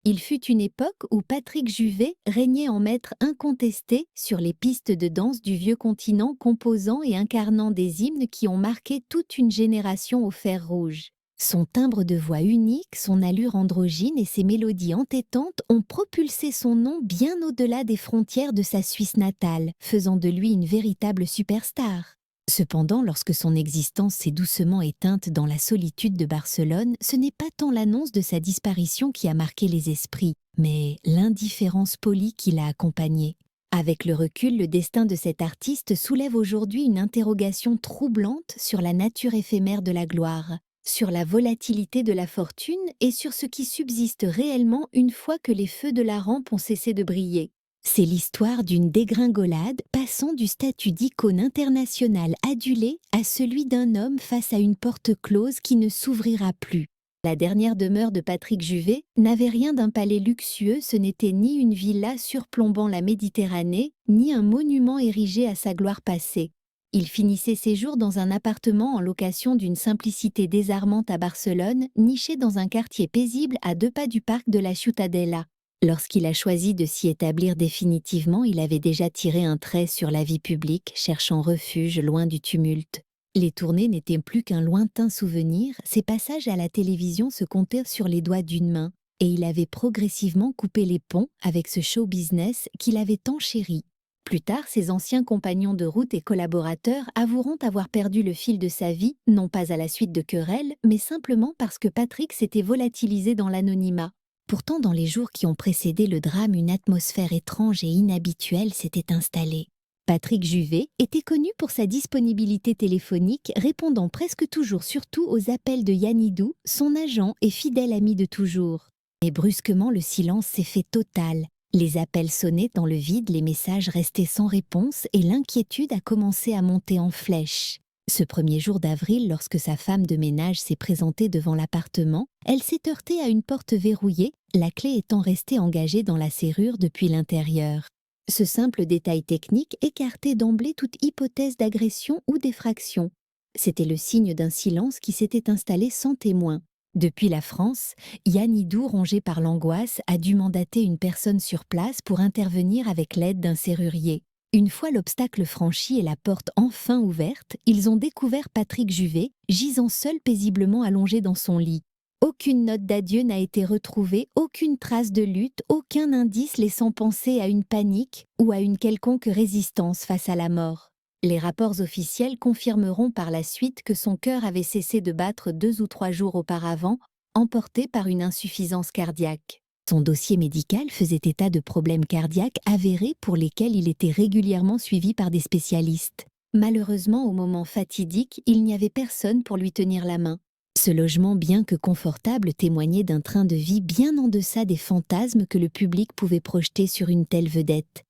Il fut une époque où Patrick Juvet régnait en maître incontesté sur les pistes de danse du vieux continent, composant et incarnant des hymnes qui ont marqué toute une génération au fer rouge. Son timbre de voix unique, son allure androgyne et ses mélodies entêtantes ont propulsé son nom bien au-delà des frontières de sa Suisse natale, faisant de lui une véritable superstar. Cependant, lorsque son existence s'est doucement éteinte dans la solitude de Barcelone, ce n'est pas tant l'annonce de sa disparition qui a marqué les esprits, mais l'indifférence polie qui l'a accompagné. Avec le recul, le destin de cet artiste soulève aujourd'hui une interrogation troublante sur la nature éphémère de la gloire, sur la volatilité de la fortune et sur ce qui subsiste réellement une fois que les feux de la rampe ont cessé de briller. C'est l'histoire d'une dégringolade passant du statut d'icône internationale adulée à celui d'un homme face à une porte close qui ne s'ouvrira plus. La dernière demeure de Patrick Juvet n'avait rien d'un palais luxueux, ce n'était ni une villa surplombant la Méditerranée, ni un monument érigé à sa gloire passée. Il finissait ses jours dans un appartement en location d'une simplicité désarmante à Barcelone, niché dans un quartier paisible à 2 pas du parc de la Ciutadella. Lorsqu'il a choisi de s'y établir définitivement, il avait déjà tiré un trait sur la vie publique, cherchant refuge loin du tumulte. Les tournées n'étaient plus qu'un lointain souvenir, ses passages à la télévision se comptaient sur les doigts d'une main, et il avait progressivement coupé les ponts avec ce show business qu'il avait tant chéri. Plus tard, ses anciens compagnons de route et collaborateurs avoueront avoir perdu le fil de sa vie, non pas à la suite de querelles, mais simplement parce que Patrick s'était volatilisé dans l'anonymat. Pourtant, dans les jours qui ont précédé le drame, une atmosphère étrange et inhabituelle s'était installée. Patrick Juvet était connu pour sa disponibilité téléphonique, répondant presque toujours surtout aux appels de Yanidou, son agent et fidèle ami de toujours. Mais brusquement, le silence s'est fait total. Les appels sonnaient dans le vide, les messages restaient sans réponse et l'inquiétude a commencé à monter en flèche. Ce premier jour d'avril, lorsque sa femme de ménage s'est présentée devant l'appartement, elle s'est heurtée à une porte verrouillée, la clé étant restée engagée dans la serrure depuis l'intérieur. Ce simple détail technique écartait d'emblée toute hypothèse d'agression ou d'effraction. C'était le signe d'un silence qui s'était installé sans témoin. Depuis la France, Yanidou, rongé par l'angoisse, a dû mandater une personne sur place pour intervenir avec l'aide d'un serrurier. Une fois l'obstacle franchi et la porte enfin ouverte, ils ont découvert Patrick Juvet, gisant seul paisiblement allongé dans son lit. Aucune note d'adieu n'a été retrouvée, aucune trace de lutte, aucun indice laissant penser à une panique ou à une quelconque résistance face à la mort. Les rapports officiels confirmeront par la suite que son cœur avait cessé de battre 2 ou 3 jours auparavant, emporté par une insuffisance cardiaque. Son dossier médical faisait état de problèmes cardiaques avérés pour lesquels il était régulièrement suivi par des spécialistes. Malheureusement, au moment fatidique, il n'y avait personne pour lui tenir la main. Ce logement, bien que confortable, témoignait d'un train de vie bien en deçà des fantasmes que le public pouvait projeter sur une telle vedette.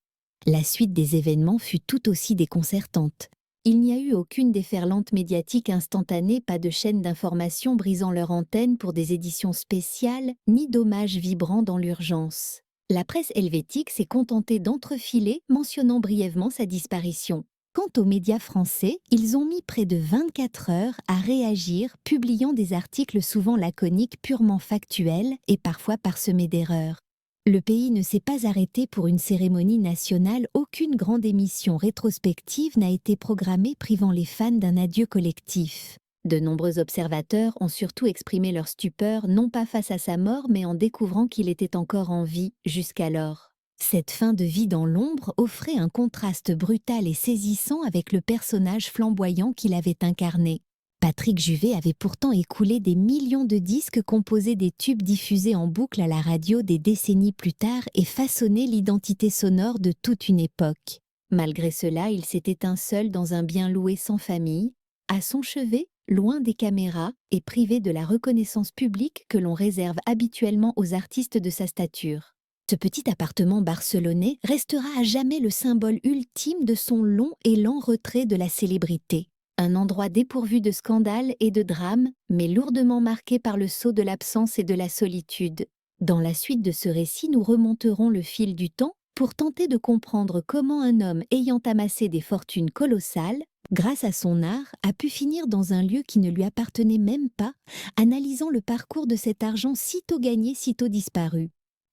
La suite des événements fut tout aussi déconcertante. Il n'y a eu aucune déferlante médiatique instantanée, pas de chaîne d'information brisant leur antenne pour des éditions spéciales, ni d'hommages vibrants dans l'urgence. La presse helvétique s'est contentée d'entrefiler, mentionnant brièvement sa disparition. Quant aux médias français, ils ont mis près de 24 heures à réagir, publiant des articles souvent laconiques, purement factuels et parfois parsemés d'erreurs. Le pays ne s'est pas arrêté pour une cérémonie nationale, aucune grande émission rétrospective n'a été programmée privant les fans d'un adieu collectif. De nombreux observateurs ont surtout exprimé leur stupeur, non pas face à sa mort, mais en découvrant qu'il était encore en vie jusqu'alors. Cette fin de vie dans l'ombre offrait un contraste brutal et saisissant avec le personnage flamboyant qu'il avait incarné. Patrick Juvet avait pourtant écoulé des millions de disques, composé des tubes diffusés en boucle à la radio des décennies plus tard et façonné l'identité sonore de toute une époque. Malgré cela, il s'est éteint seul dans un bien loué sans famille, à son chevet, loin des caméras et privé de la reconnaissance publique que l'on réserve habituellement aux artistes de sa stature. Ce petit appartement barcelonais restera à jamais le symbole ultime de son long et lent retrait de la célébrité. Un endroit dépourvu de scandales et de drames, mais lourdement marqué par le sceau de l'absence et de la solitude. Dans la suite de ce récit, nous remonterons le fil du temps pour tenter de comprendre comment un homme ayant amassé des fortunes colossales, grâce à son art, a pu finir dans un lieu qui ne lui appartenait même pas, analysant le parcours de cet argent sitôt gagné, sitôt disparu.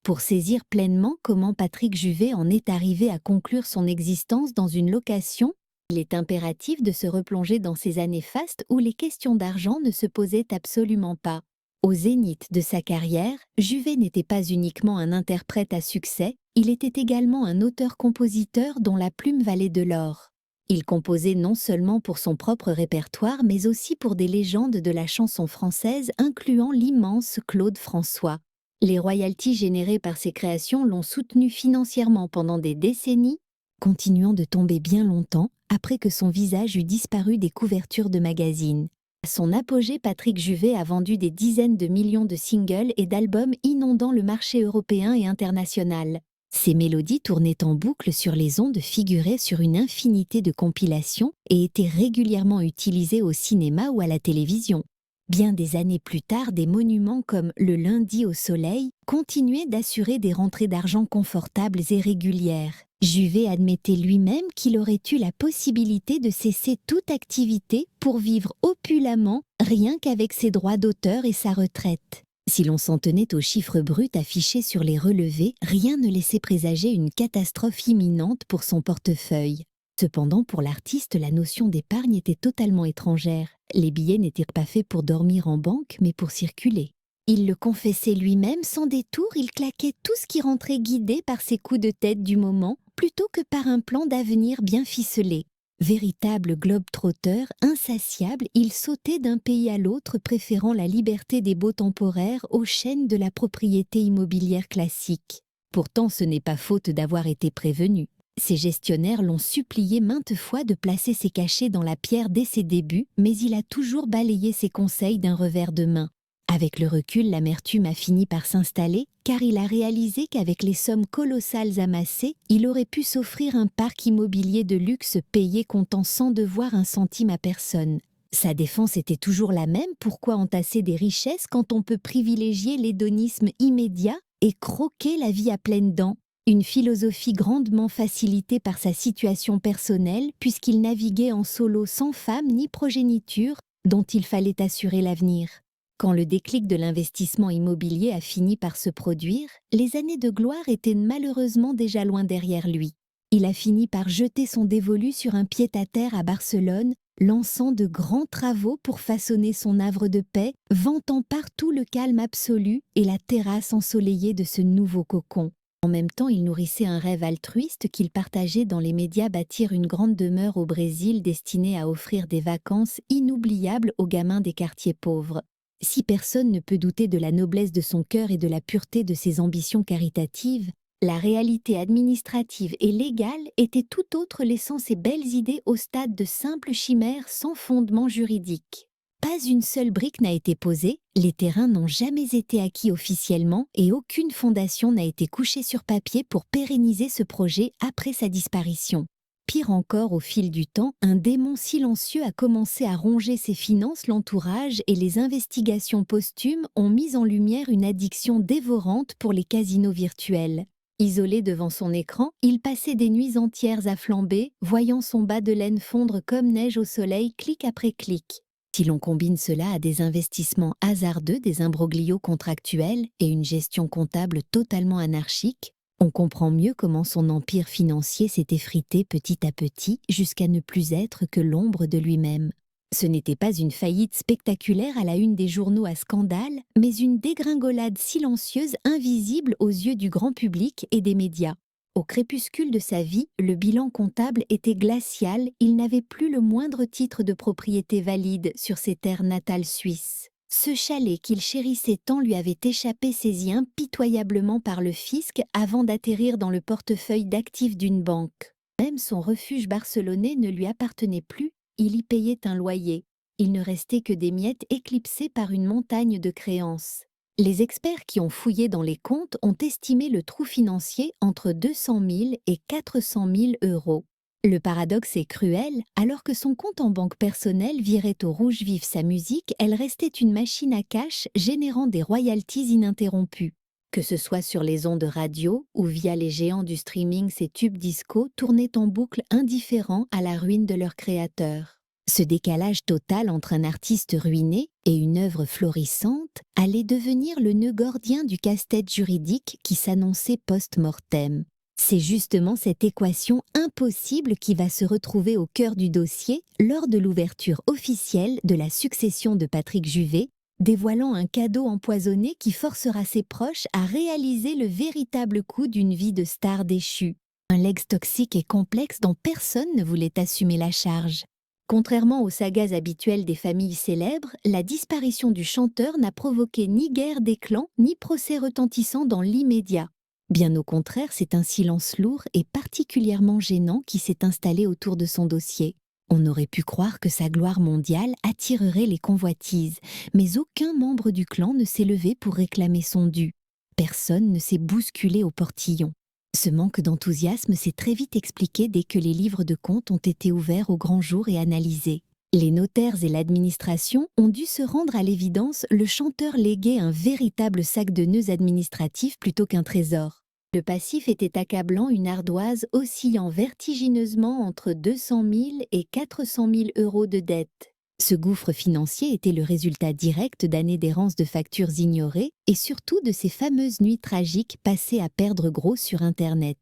Pour saisir pleinement comment Patrick Juvet en est arrivé à conclure son existence dans une location, il est impératif de se replonger dans ces années fastes où les questions d'argent ne se posaient absolument pas. Au zénith de sa carrière, Juvet n'était pas uniquement un interprète à succès, il était également un auteur-compositeur dont la plume valait de l'or. Il composait non seulement pour son propre répertoire, mais aussi pour des légendes de la chanson française, incluant l'immense Claude François. Les royalties générées par ses créations l'ont soutenu financièrement pendant des décennies, continuant de tomber bien longtemps après que son visage eût disparu des couvertures de magazines. À son apogée, Patrick Juvet a vendu des dizaines de millions de singles et d'albums inondant le marché européen et international. Ses mélodies tournaient en boucle sur les ondes, figuraient sur une infinité de compilations et étaient régulièrement utilisées au cinéma ou à la télévision. Bien des années plus tard, des monuments comme le Lundi au Soleil continuaient d'assurer des rentrées d'argent confortables et régulières. Juvet admettait lui-même qu'il aurait eu la possibilité de cesser toute activité pour vivre opulemment rien qu'avec ses droits d'auteur et sa retraite. Si l'on s'en tenait aux chiffres bruts affichés sur les relevés, rien ne laissait présager une catastrophe imminente pour son portefeuille. Cependant, pour l'artiste, la notion d'épargne était totalement étrangère. Les billets n'étaient pas faits pour dormir en banque, mais pour circuler. Il le confessait lui-même, sans détour, il claquait tout ce qui rentrait guidé par ses coups de tête du moment, plutôt que par un plan d'avenir bien ficelé. Véritable globe-trotteur, insatiable, il sautait d'un pays à l'autre, préférant la liberté des baux temporaires aux chaînes de la propriété immobilière classique. Pourtant, ce n'est pas faute d'avoir été prévenu. Ses gestionnaires l'ont supplié maintes fois de placer ses cachets dans la pierre dès ses débuts, mais il a toujours balayé ses conseils d'un revers de main. Avec le recul, l'amertume a fini par s'installer, car il a réalisé qu'avec les sommes colossales amassées, il aurait pu s'offrir un parc immobilier de luxe payé comptant sans devoir un centime à personne. Sa défense était toujours la même: pourquoi entasser des richesses quand on peut privilégier l'hédonisme immédiat et croquer la vie à pleines dents? Une philosophie grandement facilitée par sa situation personnelle, puisqu'il naviguait en solo sans femme ni progéniture, dont il fallait assurer l'avenir. Quand le déclic de l'investissement immobilier a fini par se produire, les années de gloire étaient malheureusement déjà loin derrière lui. Il a fini par jeter son dévolu sur un pied-à-terre à Barcelone, lançant de grands travaux pour façonner son havre de paix, vantant partout le calme absolu et la terrasse ensoleillée de ce nouveau cocon. En même temps, il nourrissait un rêve altruiste qu'il partageait dans les médias: bâtir une grande demeure au Brésil destinée à offrir des vacances inoubliables aux gamins des quartiers pauvres. Si personne ne peut douter de la noblesse de son cœur et de la pureté de ses ambitions caritatives, la réalité administrative et légale était tout autre, laissant ses belles idées au stade de simples chimères sans fondement juridique. Pas une seule brique n'a été posée, les terrains n'ont jamais été acquis officiellement et aucune fondation n'a été couchée sur papier pour pérenniser ce projet après sa disparition. Pire encore, au fil du temps, un démon silencieux a commencé à ronger ses finances, l'entourage, et les investigations posthumes ont mis en lumière une addiction dévorante pour les casinos virtuels. Isolé devant son écran, il passait des nuits entières à flamber, voyant son bas de laine fondre comme neige au soleil, clic après clic. Si l'on combine cela à des investissements hasardeux, des imbroglios contractuels et une gestion comptable totalement anarchique, on comprend mieux comment son empire financier s'est effrité petit à petit jusqu'à ne plus être que l'ombre de lui-même. Ce n'était pas une faillite spectaculaire à la une des journaux à scandale, mais une dégringolade silencieuse, invisible aux yeux du grand public et des médias. Au crépuscule de sa vie, le bilan comptable était glacial, il n'avait plus le moindre titre de propriété valide sur ses terres natales suisses. Ce chalet qu'il chérissait tant lui avait échappé, saisi impitoyablement par le fisc avant d'atterrir dans le portefeuille d'actifs d'une banque. Même son refuge barcelonais ne lui appartenait plus, il y payait un loyer. Il ne restait que des miettes éclipsées par une montagne de créances. Les experts qui ont fouillé dans les comptes ont estimé le trou financier entre 200 000 et 400 000 euros. Le paradoxe est cruel, alors que son compte en banque personnelle virait au rouge vif sa musique, elle restait une machine à cash générant des royalties ininterrompues. Que ce soit sur les ondes radio ou via les géants du streaming, ces tubes disco tournaient en boucle indifférents à la ruine de leurs créateurs. Ce décalage total entre un artiste ruiné et une œuvre florissante allait devenir le nœud gordien du casse-tête juridique qui s'annonçait post-mortem. C'est justement cette équation impossible qui va se retrouver au cœur du dossier lors de l'ouverture officielle de la succession de Patrick Juvet, dévoilant un cadeau empoisonné qui forcera ses proches à réaliser le véritable coût d'une vie de star déchue. Un legs toxique et complexe dont personne ne voulait assumer la charge. Contrairement aux sagas habituelles des familles célèbres, la disparition du chanteur n'a provoqué ni guerre des clans, ni procès retentissant dans l'immédiat. Bien au contraire, c'est un silence lourd et particulièrement gênant qui s'est installé autour de son dossier. On aurait pu croire que sa gloire mondiale attirerait les convoitises, mais aucun membre du clan ne s'est levé pour réclamer son dû. Personne ne s'est bousculé au portillon. Ce manque d'enthousiasme s'est très vite expliqué dès que les livres de comptes ont été ouverts au grand jour et analysés. Les notaires et l'administration ont dû se rendre à l'évidence, le chanteur léguait un véritable sac de nœuds administratifs plutôt qu'un trésor. Le passif était accablant, une ardoise oscillant vertigineusement entre 200 000 et 400 000 euros de dette. Ce gouffre financier était le résultat direct d'années d'errance de factures ignorées et surtout de ces fameuses nuits tragiques passées à perdre gros sur Internet.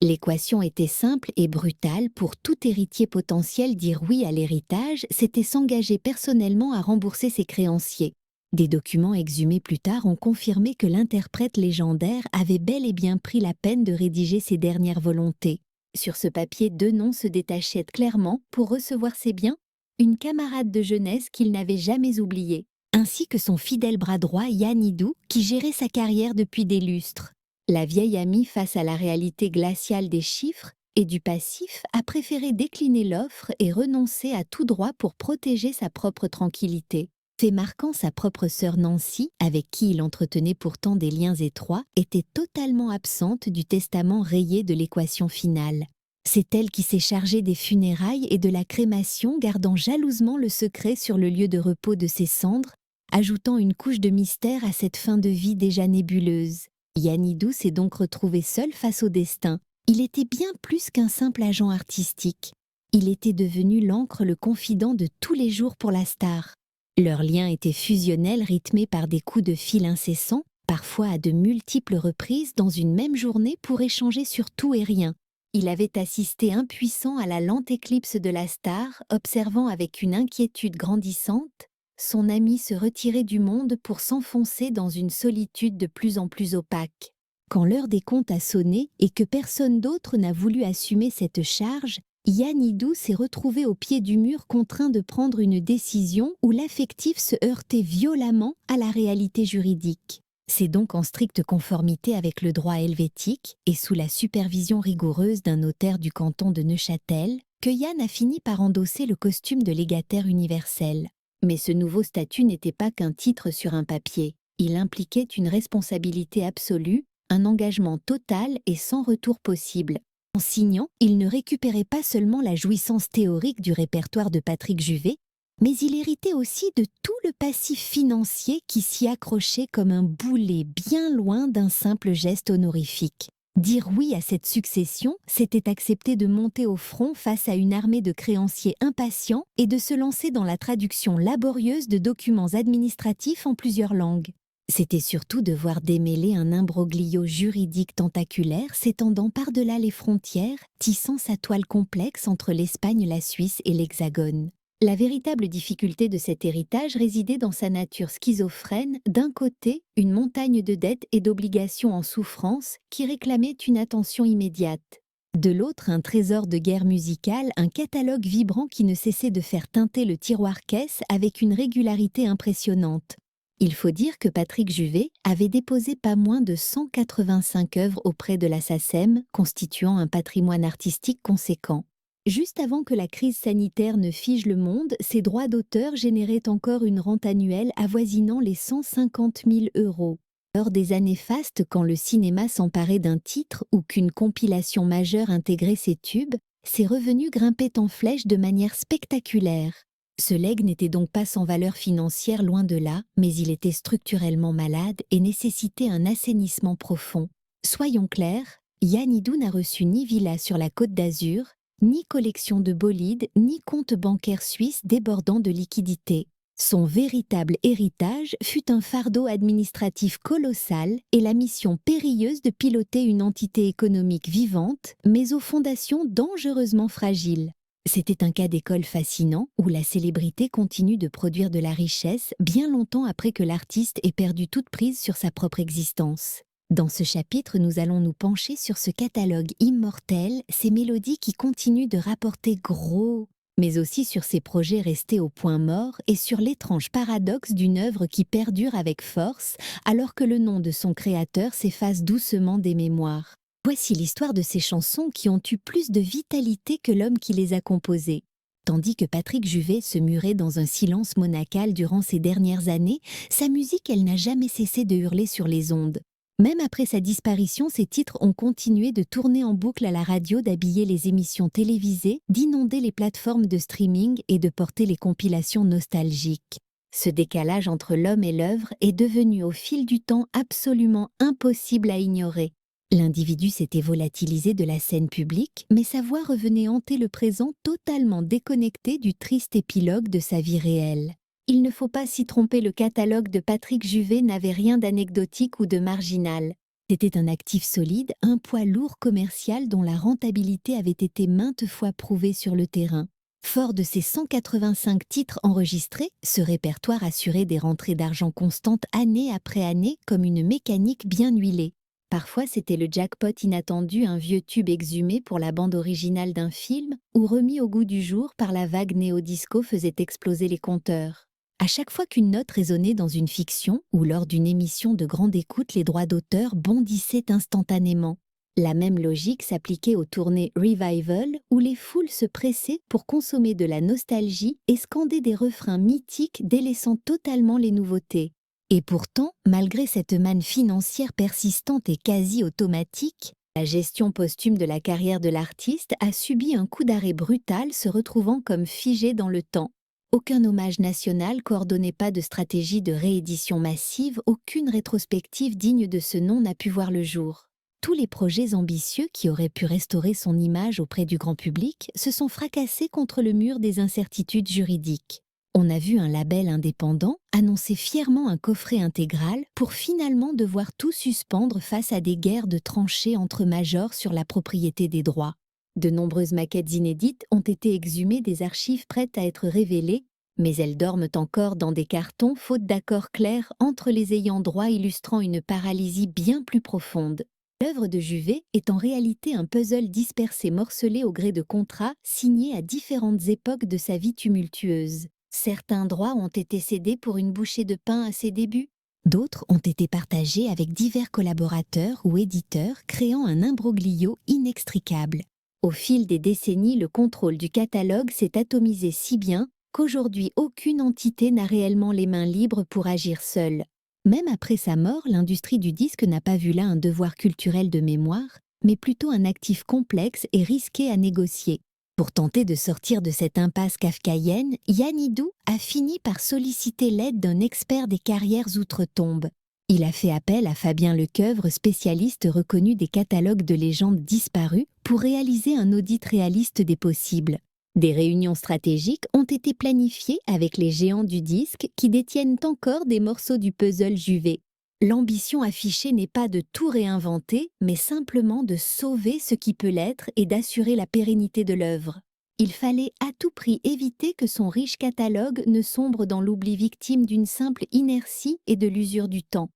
L'équation était simple et brutale. Pour tout héritier potentiel, dire oui à l'héritage, c'était s'engager personnellement à rembourser ses créanciers. Des documents exhumés plus tard ont confirmé que l'interprète légendaire avait bel et bien pris la peine de rédiger ses dernières volontés. Sur ce papier, 2 noms se détachaient clairement pour recevoir ses biens, une camarade de jeunesse qu'il n'avait jamais oubliée, ainsi que son fidèle bras droit Yann Hidou, qui gérait sa carrière depuis des lustres. La vieille amie, face à la réalité glaciale des chiffres et du passif, a préféré décliner l'offre et renoncer à tout droit pour protéger sa propre tranquillité. Fait marquant, sa propre sœur Nancy, avec qui il entretenait pourtant des liens étroits, était totalement absente du testament rayé de l'équation finale. C'est elle qui s'est chargée des funérailles et de la crémation, gardant jalousement le secret sur le lieu de repos de ses cendres, ajoutant une couche de mystère à cette fin de vie déjà nébuleuse. Yann Hidou s'est donc retrouvé seul face au destin. Il était bien plus qu'un simple agent artistique. Il était devenu l'encre, le confident de tous les jours pour la star. Leur lien était fusionnel, rythmé par des coups de fil incessants, parfois à de multiples reprises dans une même journée pour échanger sur tout et rien. Il avait assisté impuissant à la lente éclipse de la star, observant avec une inquiétude grandissante son ami se retirer du monde pour s'enfoncer dans une solitude de plus en plus opaque. Quand l'heure des comptes a sonné et que personne d'autre n'a voulu assumer cette charge, Yann Hidou s'est retrouvé au pied du mur contraint de prendre une décision où l'affectif se heurtait violemment à la réalité juridique. C'est donc en stricte conformité avec le droit helvétique et sous la supervision rigoureuse d'un notaire du canton de Neuchâtel que Yann a fini par endosser le costume de légataire universel. Mais ce nouveau statut n'était pas qu'un titre sur un papier. Il impliquait une responsabilité absolue, un engagement total et sans retour possible. En signant, il ne récupérait pas seulement la jouissance théorique du répertoire de Patrick Juvet, mais il héritait aussi de tout le passif financier qui s'y accrochait comme un boulet bien loin d'un simple geste honorifique. Dire oui à cette succession, c'était accepter de monter au front face à une armée de créanciers impatients et de se lancer dans la traduction laborieuse de documents administratifs en plusieurs langues. C'était surtout devoir démêler un imbroglio juridique tentaculaire s'étendant par-delà les frontières, tissant sa toile complexe entre l'Espagne, la Suisse et l'Hexagone. La véritable difficulté de cet héritage résidait dans sa nature schizophrène, d'un côté, une montagne de dettes et d'obligations en souffrance qui réclamaient une attention immédiate. De l'autre, un trésor de guerre musicale, un catalogue vibrant qui ne cessait de faire teinter le tiroir-caisse avec une régularité impressionnante. Il faut dire que Patrick Juvet avait déposé pas moins de 185 œuvres auprès de la SACEM, constituant un patrimoine artistique conséquent. Juste avant que la crise sanitaire ne fige le monde, ses droits d'auteur généraient encore une rente annuelle avoisinant les 150 000 euros. Lors des années fastes, quand le cinéma s'emparait d'un titre ou qu'une compilation majeure intégrait ses tubes, ses revenus grimpaient en flèche de manière spectaculaire. Ce legs n'était donc pas sans valeur financière, loin de là, mais il était structurellement malade et nécessitait un assainissement profond. Soyons clairs, Yann Hidou n'a reçu ni villa sur la Côte d'Azur, Ni collection de bolides, ni compte bancaire suisse débordant de liquidités. Son véritable héritage fut un fardeau administratif colossal et la mission périlleuse de piloter une entité économique vivante, mais aux fondations dangereusement fragiles. C'était un cas d'école fascinant où la célébrité continue de produire de la richesse bien longtemps après que l'artiste ait perdu toute prise sur sa propre existence. Dans ce chapitre, nous allons nous pencher sur ce catalogue immortel, ces mélodies qui continuent de rapporter gros, mais aussi sur ces projets restés au point mort et sur l'étrange paradoxe d'une œuvre qui perdure avec force alors que le nom de son créateur s'efface doucement des mémoires. Voici l'histoire de ces chansons qui ont eu plus de vitalité que l'homme qui les a composées. Tandis que Patrick Juvet se murait dans un silence monacal durant ces dernières années, sa musique, elle n'a jamais cessé de hurler sur les ondes. Même après sa disparition, ses titres ont continué de tourner en boucle à la radio, d'habiller les émissions télévisées, d'inonder les plateformes de streaming et de porter les compilations nostalgiques. Ce décalage entre l'homme et l'œuvre est devenu au fil du temps absolument impossible à ignorer. L'individu s'était volatilisé de la scène publique, mais sa voix revenait hanter le présent totalement déconnecté du triste épilogue de sa vie réelle. Il ne faut pas s'y tromper, le catalogue de Patrick Juvet n'avait rien d'anecdotique ou de marginal. C'était un actif solide, un poids lourd commercial dont la rentabilité avait été maintes fois prouvée sur le terrain. Fort de ses 185 titres enregistrés, ce répertoire assurait des rentrées d'argent constantes année après année comme une mécanique bien huilée. Parfois, c'était le jackpot inattendu, un vieux tube exhumé pour la bande originale d'un film ou remis au goût du jour par la vague néo-disco faisait exploser les compteurs. À chaque fois qu'une note résonnait dans une fiction ou lors d'une émission de grande écoute, les droits d'auteur bondissaient instantanément. La même logique s'appliquait aux tournées Revival où les foules se pressaient pour consommer de la nostalgie et scander des refrains mythiques délaissant totalement les nouveautés. Et pourtant, malgré cette manne financière persistante et quasi automatique, la gestion posthume de la carrière de l'artiste a subi un coup d'arrêt brutal, se retrouvant comme figée dans le temps. Aucun hommage national, coordonné, pas de stratégie de réédition massive, aucune rétrospective digne de ce nom n'a pu voir le jour. Tous les projets ambitieux qui auraient pu restaurer son image auprès du grand public se sont fracassés contre le mur des incertitudes juridiques. On a vu un label indépendant annoncer fièrement un coffret intégral pour finalement devoir tout suspendre face à des guerres de tranchées entre majors sur la propriété des droits. De nombreuses maquettes inédites ont été exhumées des archives prêtes à être révélées, mais elles dorment encore dans des cartons faute d'accord clair entre les ayants droit, illustrant une paralysie bien plus profonde. L'œuvre de Juvet est en réalité un puzzle dispersé, morcelé au gré de contrats signés à différentes époques de sa vie tumultueuse. Certains droits ont été cédés pour une bouchée de pain à ses débuts. D'autres ont été partagés avec divers collaborateurs ou éditeurs, créant un imbroglio inextricable. Au fil des décennies, le contrôle du catalogue s'est atomisé si bien qu'aujourd'hui aucune entité n'a réellement les mains libres pour agir seule. Même après sa mort, l'industrie du disque n'a pas vu là un devoir culturel de mémoire, mais plutôt un actif complexe et risqué à négocier. Pour tenter de sortir de cette impasse kafkaïenne, Yann Hidou a fini par solliciter l'aide d'un expert des carrières outre-tombe. Il a fait appel à Fabien Lecoeuvre, spécialiste reconnu des catalogues de légendes disparues, pour réaliser un audit réaliste des possibles. Des réunions stratégiques ont été planifiées avec les géants du disque qui détiennent encore des morceaux du puzzle Juvet. L'ambition affichée n'est pas de tout réinventer, mais simplement de sauver ce qui peut l'être et d'assurer la pérennité de l'œuvre. Il fallait à tout prix éviter que son riche catalogue ne sombre dans l'oubli, victime d'une simple inertie et de l'usure du temps.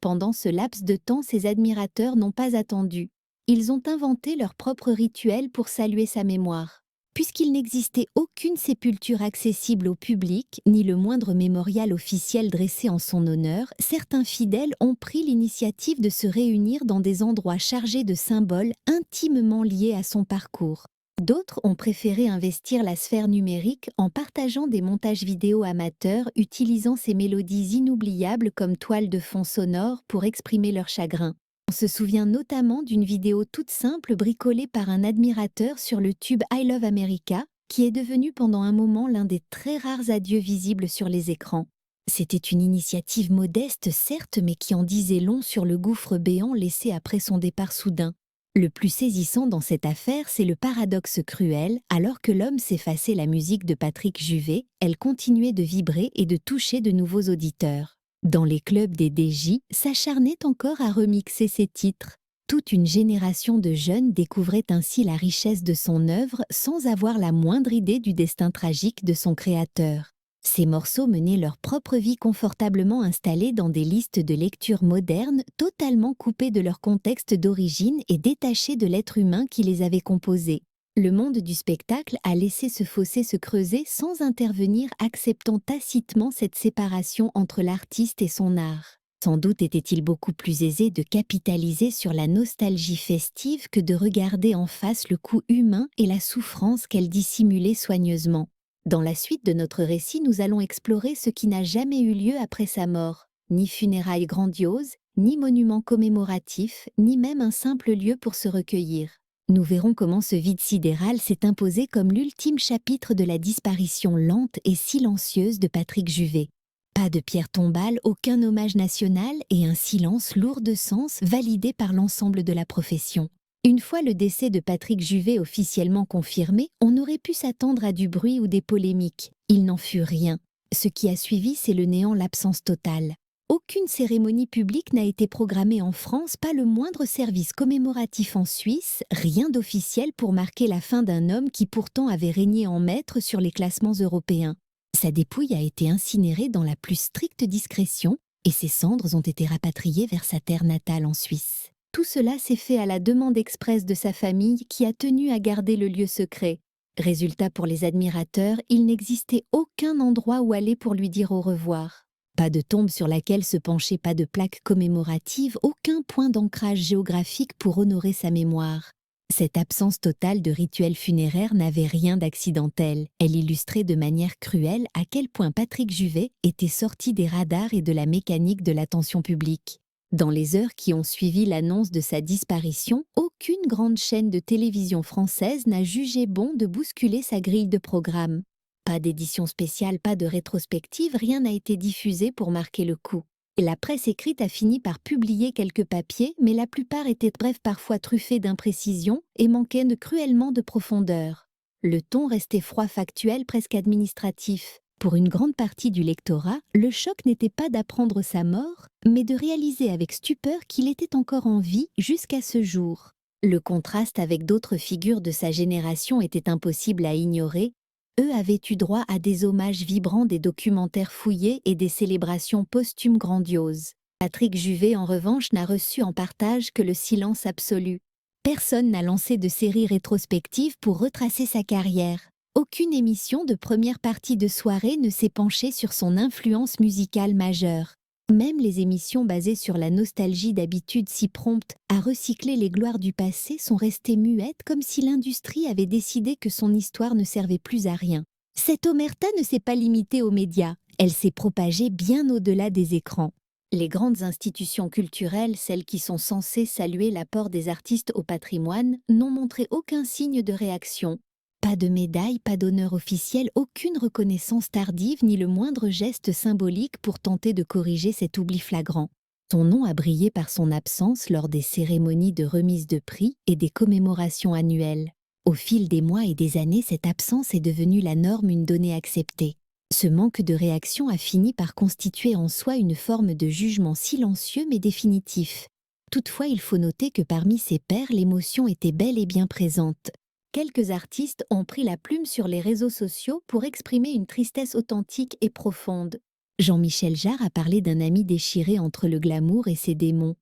Pendant ce laps de temps, ses admirateurs n'ont pas attendu. Ils ont inventé leur propre rituel pour saluer sa mémoire. Puisqu'il n'existait aucune sépulture accessible au public, ni le moindre mémorial officiel dressé en son honneur, certains fidèles ont pris l'initiative de se réunir dans des endroits chargés de symboles intimement liés à son parcours. D'autres ont préféré investir la sphère numérique en partageant des montages vidéo amateurs utilisant ces mélodies inoubliables comme toile de fond sonore pour exprimer leur chagrin. On se souvient notamment d'une vidéo toute simple bricolée par un admirateur sur le tube I Love America, qui est devenu pendant un moment l'un des très rares adieux visibles sur les écrans. C'était une initiative modeste certes, mais qui en disait long sur le gouffre béant laissé après son départ soudain. Le plus saisissant dans cette affaire, c'est le paradoxe cruel, alors que l'homme s'effaçait la musique de Patrick Juvet, elle continuait de vibrer et de toucher de nouveaux auditeurs. Dans les clubs des DJ, s'acharnait encore à remixer ses titres. Toute une génération de jeunes découvrait ainsi la richesse de son œuvre sans avoir la moindre idée du destin tragique de son créateur. Ces morceaux menaient leur propre vie confortablement installés dans des listes de lecture modernes, totalement coupées de leur contexte d'origine et détachés de l'être humain qui les avait composés. Le monde du spectacle a laissé ce fossé se creuser sans intervenir, acceptant tacitement cette séparation entre l'artiste et son art. Sans doute était-il beaucoup plus aisé de capitaliser sur la nostalgie festive que de regarder en face le coût humain et la souffrance qu'elle dissimulait soigneusement. Dans la suite de notre récit, nous allons explorer ce qui n'a jamais eu lieu après sa mort. Ni funérailles grandioses, ni monument commémoratif, ni même un simple lieu pour se recueillir. Nous verrons comment ce vide sidéral s'est imposé comme l'ultime chapitre de la disparition lente et silencieuse de Patrick Juvet. Pas de pierre tombale, aucun hommage national et un silence lourd de sens validé par l'ensemble de la profession. Une fois le décès de Patrick Juvet officiellement confirmé, on aurait pu s'attendre à du bruit ou des polémiques. Il n'en fut rien. Ce qui a suivi, c'est le néant, l'absence totale. Aucune cérémonie publique n'a été programmée en France, pas le moindre service commémoratif en Suisse, rien d'officiel pour marquer la fin d'un homme qui pourtant avait régné en maître sur les classements européens. Sa dépouille a été incinérée dans la plus stricte discrétion et ses cendres ont été rapatriées vers sa terre natale en Suisse. Tout cela s'est fait à la demande expresse de sa famille qui a tenu à garder le lieu secret. Résultat pour les admirateurs, il n'existait aucun endroit où aller pour lui dire au revoir. Pas de tombe sur laquelle se pencher, pas de plaque commémorative, aucun point d'ancrage géographique pour honorer sa mémoire. Cette absence totale de rituels funéraires n'avait rien d'accidentel. Elle illustrait de manière cruelle à quel point Patrick Juvet était sorti des radars et de la mécanique de l'attention publique. Dans les heures qui ont suivi l'annonce de sa disparition, aucune grande chaîne de télévision française n'a jugé bon de bousculer sa grille de programme. Pas d'édition spéciale, pas de rétrospective, rien n'a été diffusé pour marquer le coup. La presse écrite a fini par publier quelques papiers, mais la plupart étaient brefs, parfois truffés d'imprécisions et manquaient cruellement de profondeur. Le ton restait froid, factuel, presque administratif. Pour une grande partie du lectorat, le choc n'était pas d'apprendre sa mort, mais de réaliser avec stupeur qu'il était encore en vie jusqu'à ce jour. Le contraste avec d'autres figures de sa génération était impossible à ignorer. Eux avaient eu droit à des hommages vibrants, des documentaires fouillés et des célébrations posthumes grandioses. Patrick Juvet, en revanche, n'a reçu en partage que le silence absolu. Personne n'a lancé de série rétrospective pour retracer sa carrière. Aucune émission de première partie de soirée ne s'est penchée sur son influence musicale majeure. Même les émissions basées sur la nostalgie d'habitude si promptes à recycler les gloires du passé sont restées muettes comme si l'industrie avait décidé que son histoire ne servait plus à rien. Cette omerta ne s'est pas limitée aux médias, elle s'est propagée bien au-delà des écrans. Les grandes institutions culturelles, celles qui sont censées saluer l'apport des artistes au patrimoine, n'ont montré aucun signe de réaction. Pas de médaille, pas d'honneur officiel, aucune reconnaissance tardive ni le moindre geste symbolique pour tenter de corriger cet oubli flagrant. Son nom a brillé par son absence lors des cérémonies de remise de prix et des commémorations annuelles. Au fil des mois et des années, cette absence est devenue la norme, une donnée acceptée. Ce manque de réaction a fini par constituer en soi une forme de jugement silencieux mais définitif. Toutefois, il faut noter que parmi ses pairs, l'émotion était bel et bien présente. Quelques artistes ont pris la plume sur les réseaux sociaux pour exprimer une tristesse authentique et profonde. Jean-Michel Jarre a parlé d'un ami déchiré entre le glamour et ses démons.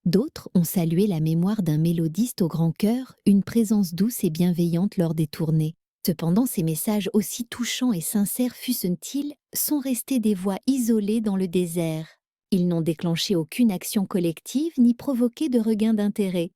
D'autres ont salué la mémoire d'un mélodiste au grand cœur, une présence douce et bienveillante lors des tournées. Cependant, ces messages, aussi touchants et sincères fussent-ils, sont restés des voix isolées dans le désert. Ils n'ont déclenché aucune action collective ni provoqué de regain d'intérêt.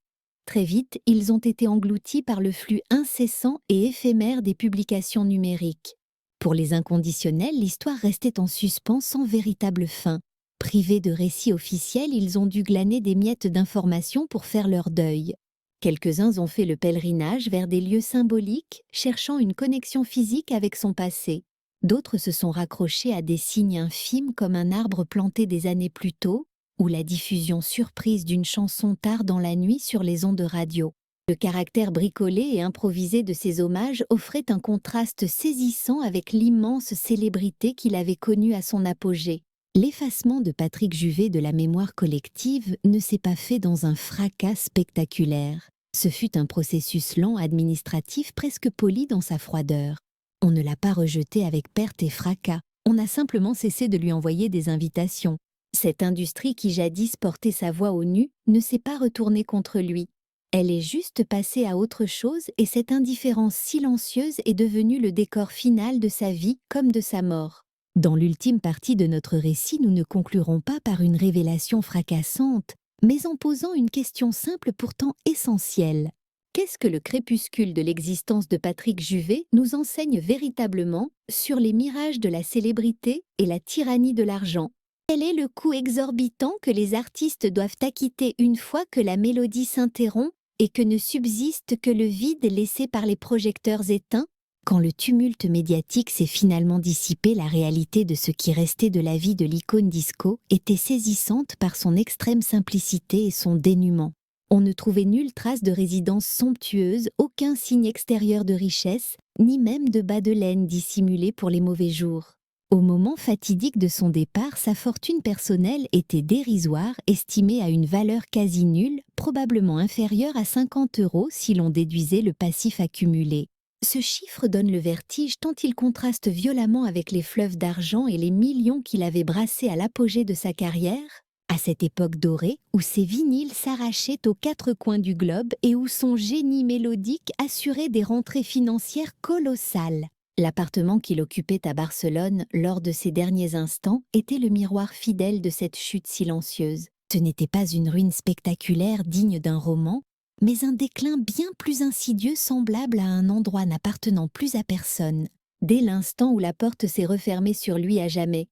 Très vite, ils ont été engloutis par le flux incessant et éphémère des publications numériques. Pour les inconditionnels, l'histoire restait en suspens sans véritable fin. Privés de récits officiels, ils ont dû glaner des miettes d'informations pour faire leur deuil. Quelques-uns ont fait le pèlerinage vers des lieux symboliques, cherchant une connexion physique avec son passé. D'autres se sont raccrochés à des signes infimes comme un arbre planté des années plus tôt, ou la diffusion surprise d'une chanson tard dans la nuit sur les ondes de radio. Le caractère bricolé et improvisé de ces hommages offrait un contraste saisissant avec l'immense célébrité qu'il avait connue à son apogée. L'effacement de Patrick Juvet de la mémoire collective ne s'est pas fait dans un fracas spectaculaire. Ce fut un processus lent administratif presque poli dans sa froideur. On ne l'a pas rejeté avec perte et fracas, on a simplement cessé de lui envoyer des invitations. Cette industrie qui jadis portait sa voix au nu ne s'est pas retournée contre lui. Elle est juste passée à autre chose et cette indifférence silencieuse est devenue le décor final de sa vie comme de sa mort. Dans l'ultime partie de notre récit, nous ne conclurons pas par une révélation fracassante, mais en posant une question simple pourtant essentielle. Qu'est-ce que le crépuscule de l'existence de Patrick Juvet nous enseigne véritablement sur les mirages de la célébrité et la tyrannie de l'argent? Quel est le coût exorbitant que les artistes doivent acquitter une fois que la mélodie s'interrompt et que ne subsiste que le vide laissé par les projecteurs éteints? Quand le tumulte médiatique s'est finalement dissipé, la réalité de ce qui restait de la vie de l'icône disco était saisissante par son extrême simplicité et son dénuement. On ne trouvait nulle trace de résidence somptueuse, aucun signe extérieur de richesse, ni même de bas de laine dissimulés pour les mauvais jours. Au moment fatidique de son départ, sa fortune personnelle était dérisoire, estimée à une valeur quasi nulle, probablement inférieure à 50 € si l'on déduisait le passif accumulé. Ce chiffre donne le vertige tant il contraste violemment avec les fleuves d'argent et les millions qu'il avait brassés à l'apogée de sa carrière, à cette époque dorée où ses vinyles s'arrachaient aux quatre coins du globe et où son génie mélodique assurait des rentrées financières colossales. L'appartement qu'il occupait à Barcelone lors de ses derniers instants était le miroir fidèle de cette chute silencieuse. Ce n'était pas une ruine spectaculaire digne d'un roman, mais un déclin bien plus insidieux semblable à un endroit n'appartenant plus à personne, dès l'instant où la porte s'est refermée sur lui à jamais.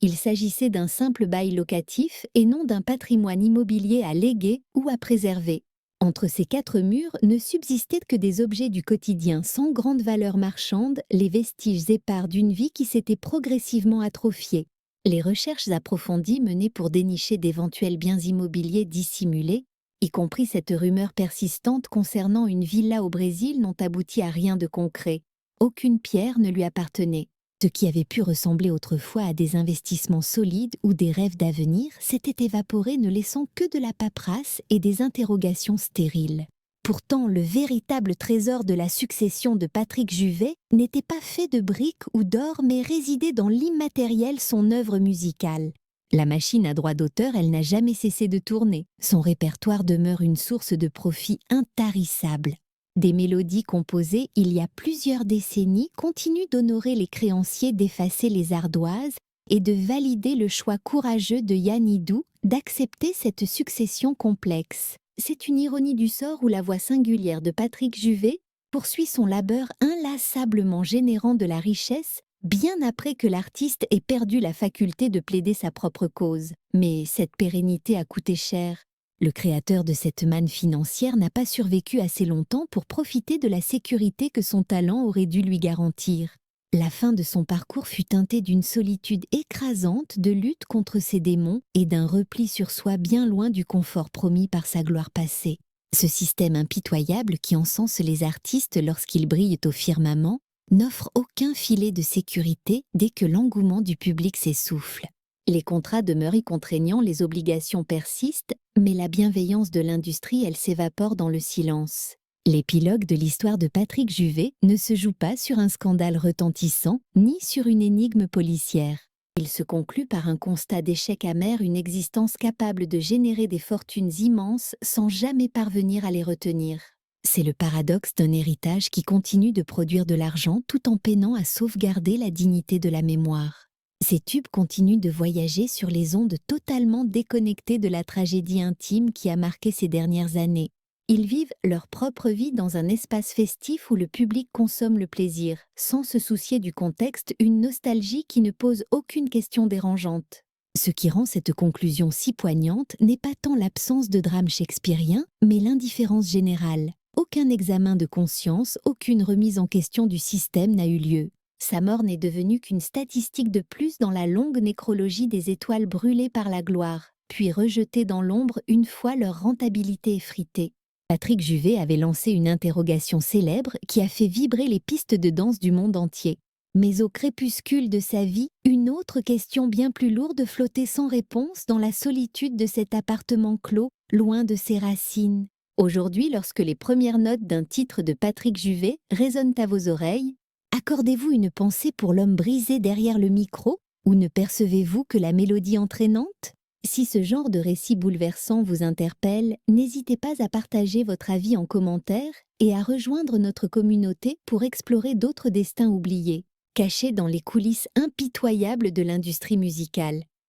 Il s'agissait d'un simple bail locatif et non d'un patrimoine immobilier à léguer ou à préserver. Entre ces quatre murs ne subsistaient que des objets du quotidien sans grande valeur marchande, les vestiges épars d'une vie qui s'était progressivement atrophiée. Les recherches approfondies menées pour dénicher d'éventuels biens immobiliers dissimulés, y compris cette rumeur persistante concernant une villa au Brésil, n'ont abouti à rien de concret. Aucune pierre ne lui appartenait. Ce qui avait pu ressembler autrefois à des investissements solides ou des rêves d'avenir s'était évaporé, ne laissant que de la paperasse et des interrogations stériles. Pourtant, le véritable trésor de la succession de Patrick Juvet n'était pas fait de briques ou d'or, mais résidait dans l'immatériel, son œuvre musicale. La machine à droit d'auteur, elle n'a jamais cessé de tourner. Son répertoire demeure une source de profit intarissable. Des mélodies composées il y a plusieurs décennies continuent d'honorer les créanciers, d'effacer les ardoises et de valider le choix courageux de Yann Hidou d'accepter cette succession complexe. C'est une ironie du sort où la voix singulière de Patrick Juvet poursuit son labeur inlassablement générant de la richesse bien après que l'artiste ait perdu la faculté de plaider sa propre cause. Mais cette pérennité a coûté cher. Le créateur de cette manne financière n'a pas survécu assez longtemps pour profiter de la sécurité que son talent aurait dû lui garantir. La fin de son parcours fut teintée d'une solitude écrasante, de lutte contre ses démons et d'un repli sur soi bien loin du confort promis par sa gloire passée. Ce système impitoyable qui encense les artistes lorsqu'ils brillent au firmament n'offre aucun filet de sécurité dès que l'engouement du public s'essouffle. Les contrats demeurent contraignants, les obligations persistent, mais la bienveillance de l'industrie, elle s'évapore dans le silence. L'épilogue de l'histoire de Patrick Juvet ne se joue pas sur un scandale retentissant, ni sur une énigme policière. Il se conclut par un constat d'échec amer, une existence capable de générer des fortunes immenses sans jamais parvenir à les retenir. C'est le paradoxe d'un héritage qui continue de produire de l'argent tout en peinant à sauvegarder la dignité de la mémoire. Ces tubes continuent de voyager sur les ondes totalement déconnectées de la tragédie intime qui a marqué ces dernières années. Ils vivent leur propre vie dans un espace festif où le public consomme le plaisir, sans se soucier du contexte, une nostalgie qui ne pose aucune question dérangeante. Ce qui rend cette conclusion si poignante n'est pas tant l'absence de drame shakespearien, mais l'indifférence générale. Aucun examen de conscience, aucune remise en question du système n'a eu lieu. Sa mort n'est devenue qu'une statistique de plus dans la longue nécrologie des étoiles brûlées par la gloire. puis rejetés dans l'ombre une fois leur rentabilité effritée. Patrick Juvet avait lancé une interrogation célèbre qui a fait vibrer les pistes de danse du monde entier. Mais au crépuscule de sa vie, une autre question bien plus lourde flottait sans réponse dans la solitude de cet appartement clos, loin de ses racines. Aujourd'hui, lorsque les premières notes d'un titre de Patrick Juvet résonnent à vos oreilles, accordez-vous une pensée pour l'homme brisé derrière le micro, ou ne percevez-vous que la mélodie entraînante? Si ce genre de récit bouleversant vous interpelle, n'hésitez pas à partager votre avis en commentaire et à rejoindre notre communauté pour explorer d'autres destins oubliés, cachés dans les coulisses impitoyables de l'industrie musicale.